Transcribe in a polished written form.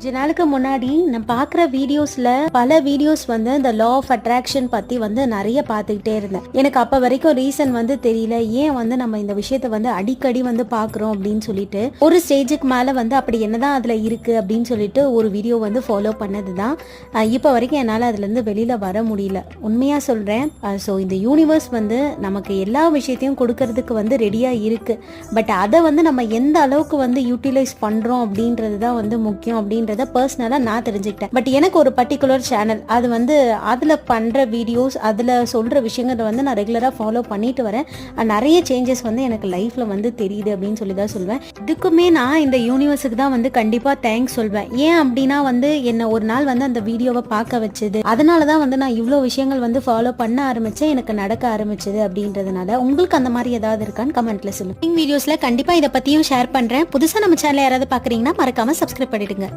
கொஞ்ச நாளுக்கு முன்னாடி நான் பார்க்குற வீடியோஸ்ல பல வீடியோஸ் வந்து இந்த லா ஆஃப் அட்ராக்ஷன் பத்தி வந்து நிறைய பார்த்துக்கிட்டே இருந்தேன். எனக்கு அப்ப வரைக்கும் ரீசன் வந்து தெரியல, ஏன் வந்து நம்ம இந்த விஷயத்த வந்து அடிக்கடி வந்து பார்க்குறோம் அப்படின்னு சொல்லிட்டு. ஒரு ஸ்டேஜுக்கு மேல வந்து அப்படி என்னதான் அதுல இருக்கு அப்படின்னு சொல்லிட்டு ஒரு வீடியோ வந்து ஃபாலோ பண்ணதுதான். இப்போ வரைக்கும் என்னால் அதுல இருந்து வெளியில வர முடியல. உண்மையா சொல்றேன். ஸோ இந்த யூனிவர்ஸ் வந்து நமக்கு எல்லா விஷயத்தையும் கொடுக்கறதுக்கு வந்து ரெடியா இருக்கு. பட் அதை வந்து நம்ம எந்த அளவுக்கு வந்து யூட்டிலைஸ் பண்றோம் அப்படின்றது தான் வந்து முக்கியம் அப்படின்றத பர்சனலா நான் தெரிஞ்சுக்கிட்டேன். பட் எனக்கு ஒரு பர்டிகுலர் சேனல், அது வந்து அதுல பண்ற வீடியோஸ், அதுல சொல்ற விஷயங்களை வந்து நான் ரெகுலரா ஃபாலோ பண்ணிட்டு வரேன். நிறைய சேஞ்சஸ் வந்து எனக்கு லைஃப்ல வந்து தெரியுது அப்படின்னு சொல்லி தான் சொல்வேன். இதுக்குமே நான் இந்த யூனிவர்ஸுக்கு தான் வந்து கண்டிப்பா தேங்க்ஸ் சொல்வேன். ஏன் அப்படின்னா வந்து என்ன ஒரு நாள் வந்து அந்த வீடியோவை பார்க்க வச்சது, அதனாலதான் வந்து நான் இவ்வளவு விஷயங்கள் வந்து ஃபாலோ பண்ண ஆரம்பிச்சேன், எனக்கு நடக்க ஆரம்பிச்சது அப்படின்றதுனால. உங்களுக்கு அந்த மாதிரி ஏதாவது இருக்கான்னு கமெண்ட்ல சொல்லுங்க. வீடியோஸ்ல கண்டிப்பா இதை பத்தியும் ஷேர் பண்றேன். புதுசா நம்ம சேனல் யாராவது பாக்குறீங்கன்னா மறக்காம சப்ஸ்கிரைப் பண்ணிடுங்க.